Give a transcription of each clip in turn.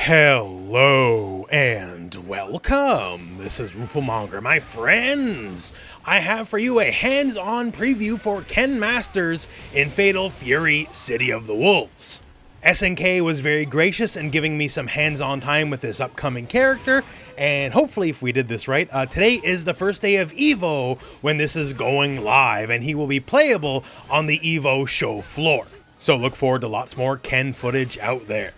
Hello and welcome. This is Rooflemonger, my friends. I have for you a hands-on preview for Ken Masters in Fatal Fury City of the Wolves. SNK was very gracious in giving me some hands-on time with this upcoming character, and hopefully if we did this right, today is the first day of Evo when this is going live, and he will be playable on the Evo show floor. So look forward to lots more Ken footage out there.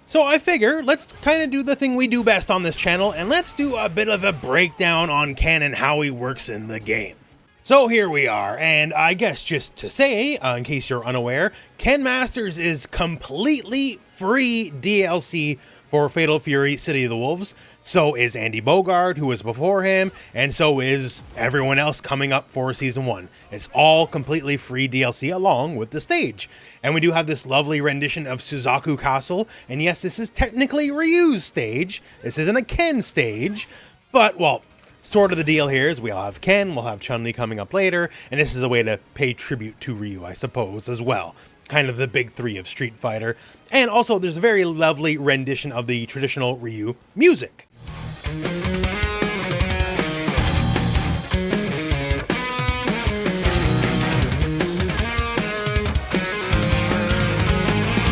So I figure let's kind of do the thing we do best on this channel, and let's do a bit of a breakdown on Ken and how he works in the game. So here we are, and I guess just to say, in case you're unaware, Ken Masters is completely free DLC for Fatal Fury City of the Wolves. So is Andy Bogard, who was before him, and so is everyone else coming up for Season 1. It's all completely free DLC along with the stage. And we do have this lovely rendition of Suzaku Castle, and yes, this is technically Ryu's stage. This isn't a Ken stage, but, well, sort of the deal here is we'll have Ken, we'll have Chun-Li coming up later, and this is a way to pay tribute to Ryu, I suppose, as well. Kind of the big three of Street Fighter. And also there's a very lovely rendition of the traditional Ryu music.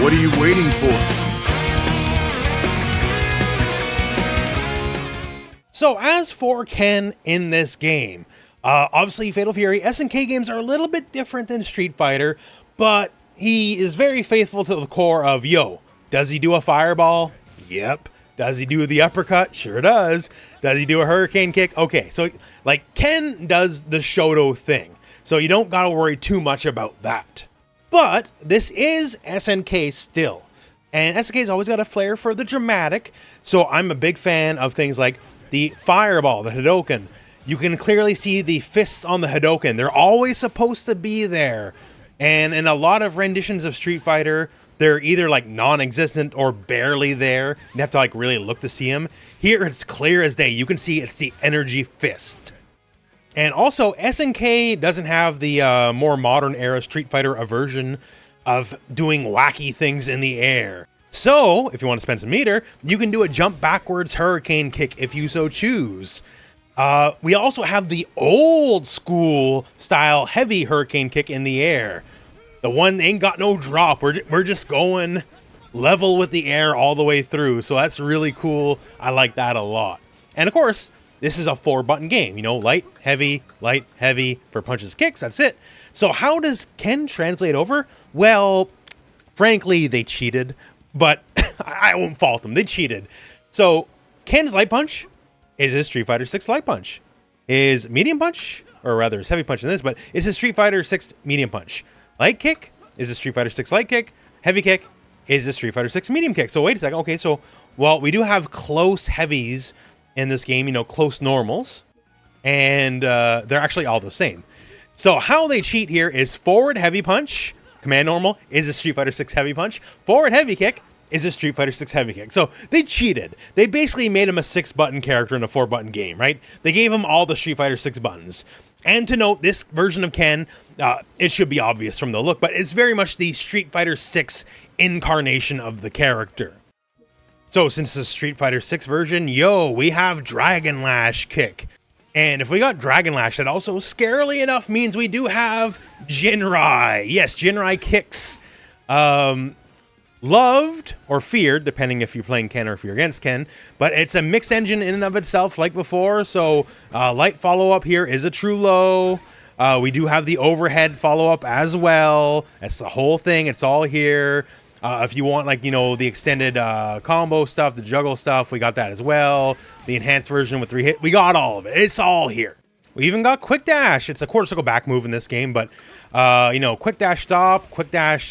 What are you waiting for? So as for Ken in this game, obviously Fatal Fury SNK games are a little bit different than Street Fighter, but he is very faithful to the core of, yo, does he do a fireball? Yep. Does he do the uppercut? Sure does. Does he do a hurricane kick? Okay, so like Ken does the Shoto thing, so you don't gotta worry too much about that. But this is SNK still, and SNK's always got a flair for the dramatic, so I'm a big fan of things like the fireball, the Hadoken. You can clearly see the fists on the Hadoken. They're always supposed to be there. And in a lot of renditions of Street Fighter, they're either like non-existent or barely there. You have to like really look to see them. Here it's clear as day. You can see it's the energy fist. And also SNK doesn't have the more modern era Street Fighter aversion of doing wacky things in the air. So if you want to spend some meter, you can do a jump backwards hurricane kick if you so choose. We also have the old school style heavy hurricane kick in the air. The one that ain't got no drop. We're just going level with the air all the way through. So that's really cool. I like that a lot. And of course, this is a 4-button game. You know, light, heavy for punches, kicks. That's it. So how does Ken translate over? Well, frankly, they cheated. But I won't fault them. They cheated. So Ken's light punch is his Street Fighter 6 light punch. His medium punch, or rather his heavy punch in this, but it's his Street Fighter 6 medium punch. Light kick is his Street Fighter 6 light kick. Heavy kick is his Street Fighter 6 medium kick. So wait a second. Okay, so, well, we do have close heavies in this game, you know, close normals. And they're actually all the same. So how they cheat here is forward heavy punch, command normal, is a Street Fighter 6 heavy punch. Forward heavy kick is a Street Fighter 6 heavy kick. So they cheated. They basically made him a 6-button character in a 4-button game, right? They gave him all the Street Fighter 6 buttons. And to note, this version of Ken, it should be obvious from the look, but it's very much the Street Fighter 6 incarnation of the character. So since the Street Fighter 6 version, yo, we have Dragon Lash kick. And if we got Dragon Lash, that also scarily enough means we do have Jinrai. Yes, Jinrai kicks. Loved or feared, depending if you're playing Ken or if you're against Ken, but it's a mixed engine in and of itself like before, so light follow-up here is a true low. We do have the overhead follow-up as well. That's the whole thing. It's all here. If you want, like, you know, the extended combo stuff, the juggle stuff, we got that as well. The enhanced version with 3 hit, we got all of it. It's all here. We even got quick dash. It's a quarter circle back move in this game, but you know, quick dash stop, quick dash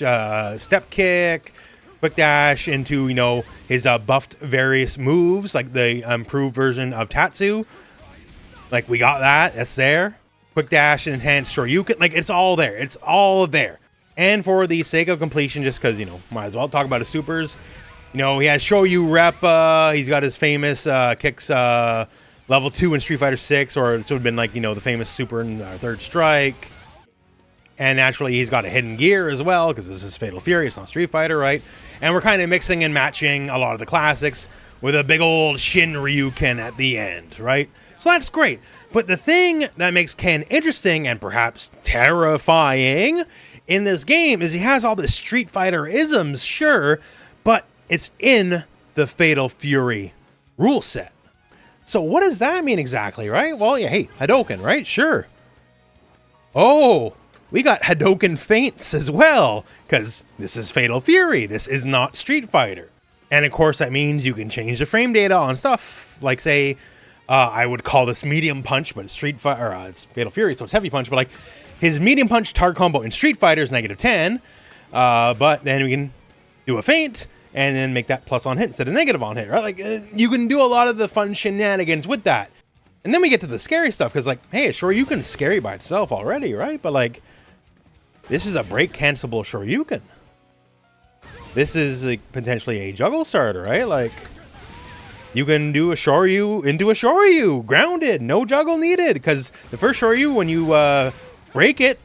step kick, quick dash into, you know, his buffed various moves, like the improved version of Tatsu. Like, we got that. That's there. Quick dash and enhanced Shoryuken. Like, it's all there. It's all there. And for the sake of completion, just because, you know, might as well talk about his supers. You know, he has Shoryu Rep. He's got his famous kicks level 2 in Street Fighter 6, or this would have been like, you know, the famous super in Third Strike. And naturally, he's got a hidden gear as well, because this is Fatal Fury, it's not Street Fighter, right? And we're kind of mixing and matching a lot of the classics with a big old Shin Ryuken at the end, right? So that's great. But the thing that makes Ken interesting and perhaps terrifying in this game is he has all the Street Fighter isms, sure, but it's in the Fatal Fury rule set. So what does that mean exactly, right? Well, yeah, hey, Hadouken, right? Sure. Oh, we got Hadouken feints as well, because this is Fatal Fury. This is not Street Fighter. And of course, that means you can change the frame data on stuff, like say, I would call this medium punch, but it's Street Fighter, it's Fatal Fury, so it's heavy punch, but like his medium punch target combo in Street Fighter is -10, but then we can do a feint, and then make that plus on hit instead of negative on hit, right? Like, you can do a lot of the fun shenanigans with that. And then we get to the scary stuff, because like, hey, Shoryuken's scary by itself already, right? But like, this is a break cancelable Shoryuken. This is like potentially a juggle starter, right? Like, you can do a Shoryu into a Shoryu, grounded, no juggle needed, because the first Shoryu, when you break it,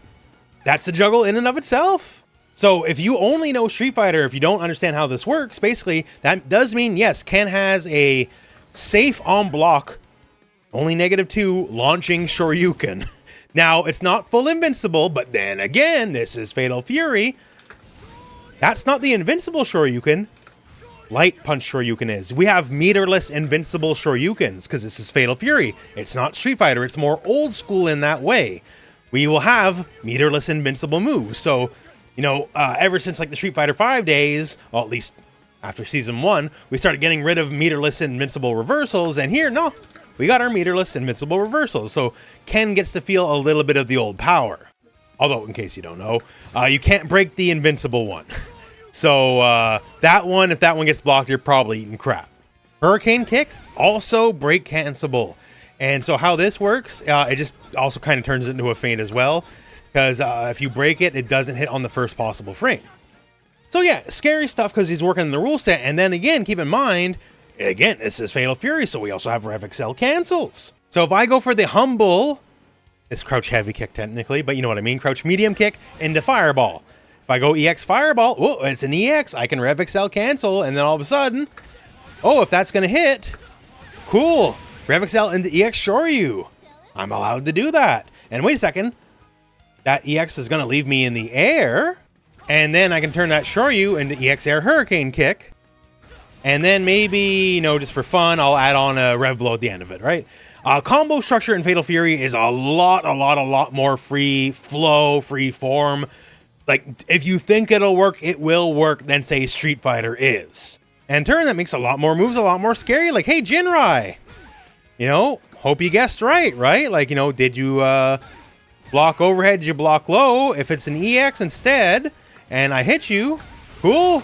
that's the juggle in and of itself. So if you only know Street Fighter, if you don't understand how this works, basically, that does mean, yes, Ken has a safe on block, only -2, launching Shoryuken. Now, it's not full invincible, but then again, this is Fatal Fury. That's not the invincible Shoryuken. Light Punch Shoryuken is. We have meterless invincible Shoryukens, because this is Fatal Fury. It's not Street Fighter. It's more old school in that way. We will have meterless invincible moves. So, you know, ever since like the Street Fighter V days, well, at least after Season 1, we started getting rid of meterless invincible reversals, and here, no, we got our meterless invincible reversals. So Ken gets to feel a little bit of the old power. Although, in case you don't know, you can't break the invincible one. So that one, if that one gets blocked, you're probably eating crap. Hurricane Kick, also break cancelable. And so how this works, it just also kind of turns into a feint as well. Because if you break it, it doesn't hit on the first possible frame. So yeah, scary stuff because he's working in the rule set. And then again, keep in mind, again, this is Fatal Fury, so we also have Rev XL cancels. So if I go for the humble, it's crouch heavy kick technically, but you know what I mean, crouch medium kick into Fireball. If I go EX Fireball, oh, it's an EX, I can Rev XL cancel, and then all of a sudden, oh, if that's going to hit, cool, Rev XL into EX Shoryu. I'm allowed to do that. And wait a second, that EX is going to leave me in the air, and then I can turn that Shoryu into EX Air Hurricane Kick, and then maybe, you know, just for fun, I'll add on a Rev Blow at the end of it, right? Combo structure in Fatal Fury is a lot more free flow, free form. Like, if you think it'll work, it will work than, say, Street Fighter is. And turn, that makes a lot more moves, a lot more scary. Like, hey, Jinrai! You know, hope you guessed right? Like, you know, did you block overhead? Did you block low? If it's an EX instead, and I hit you, cool.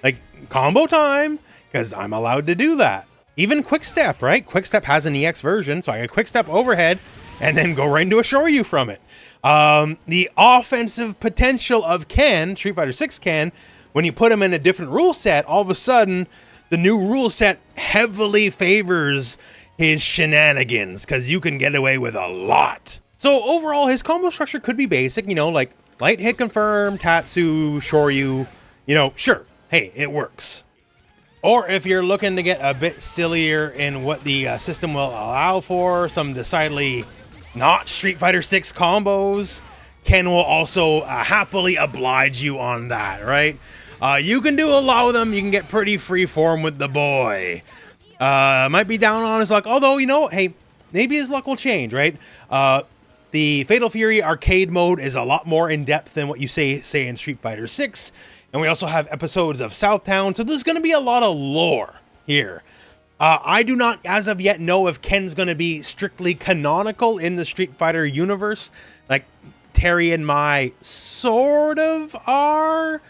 Like, combo time, because I'm allowed to do that. Even Quick Step, right? Quick Step has an EX version, so I can Quick Step overhead, and then go right into a Shoryu from it. The offensive potential of Ken, Street Fighter 6 Ken, when you put him in a different rule set, all of a sudden, the new rule set heavily favors his shenanigans, because you can get away with a lot. So overall, his combo structure could be basic, you know, like light hit confirm, Tatsu, Shoryu, you know, sure, hey, it works. Or if you're looking to get a bit sillier in what the system will allow for, some decidedly not Street Fighter 6 combos, Ken will also happily oblige you on that, right? You can do a lot with them. You can get pretty free form with the boy. Might be down on his luck, although, you know, hey, maybe his luck will change, right? The Fatal Fury arcade mode is a lot more in-depth than what you say in Street Fighter 6. And we also have episodes of Southtown, so there's going to be a lot of lore here. I do not, as of yet, know if Ken's going to be strictly canonical in the Street Fighter universe. Like, Terry and Mai sort of are.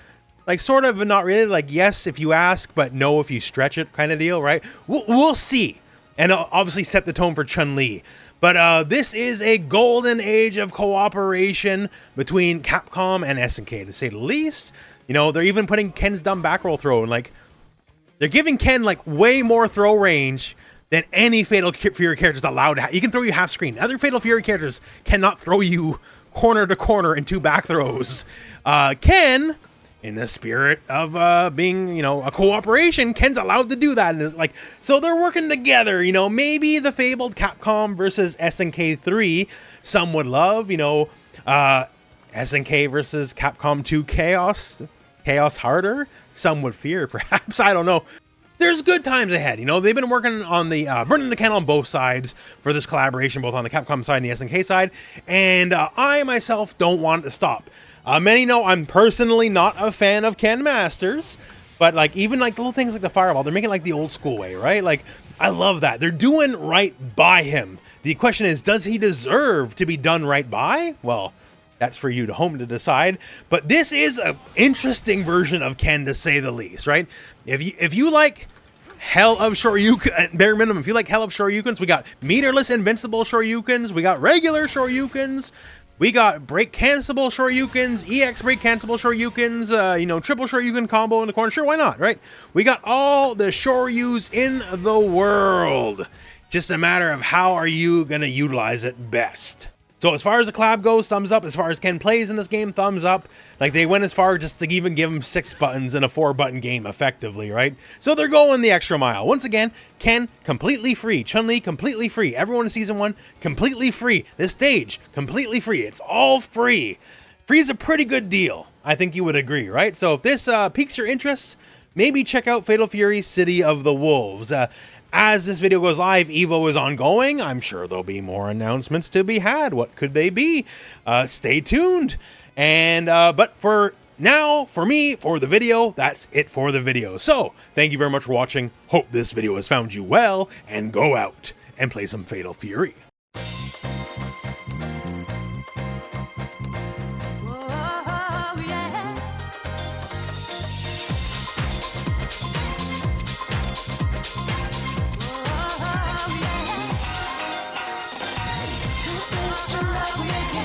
Like, sort of, but not really. Like, yes, if you ask, but no if you stretch it kind of deal, right? We'll see. And obviously set the tone for Chun-Li. But this is a golden age of cooperation between Capcom and SNK, to say the least. You know, they're even putting Ken's dumb back roll throw, and like, they're giving Ken like way more throw range than any Fatal Fury character is allowed to have. He can throw you half screen. Other Fatal Fury characters cannot throw you corner to corner and 2 back throws. Ken, in the spirit of being, a cooperation, Ken's allowed to do that. And it's like, so they're working together, maybe the fabled Capcom versus SNK 3, some would love, SNK versus Capcom 2 Chaos Harder, some would fear, perhaps, I don't know. There's good times ahead, they've been working on the, burning the candle on both sides for this collaboration, both on the Capcom side and the SNK side, and I myself don't want it to stop. Many know I'm personally not a fan of Ken Masters, but even little things like the fireball, they're making the old school way, right? I love that. They're doing right by him. The question is, does he deserve to be done right by? Well, that's for you to home to decide. But this is an interesting version of Ken, to say the least, right? If you like Hell of Shoryuken, bare minimum, if you like Hell of Shoryukens, we got meterless invincible Shoryukens, we got regular Shoryukens, we got break cancelable Shoryukens, EX break cancelable Shoryukens, triple Shoryuken combo in the corner. Sure, why not, right? We got all the Shoryus in the world. Just a matter of how are you going to utilize it best. So as far as the collab goes, thumbs up. As far as Ken plays in this game, thumbs up. They went as far just to even give him 6 buttons in a 4-button game effectively, right? So they're going the extra mile. Once again, Ken completely free. Chun-Li completely free. Everyone in Season 1 completely free. This stage completely free. It's all free. Free is a pretty good deal. I think you would agree, right? So if this piques your interest, maybe check out Fatal Fury City of the Wolves. As this video goes live, Evo is ongoing. I'm sure there'll be more announcements to be had. What could they be? Stay tuned. And but for now, for me, for the video, that's it for the video. So thank you very much for watching. Hope this video has found you well, and go out and play some Fatal Fury. We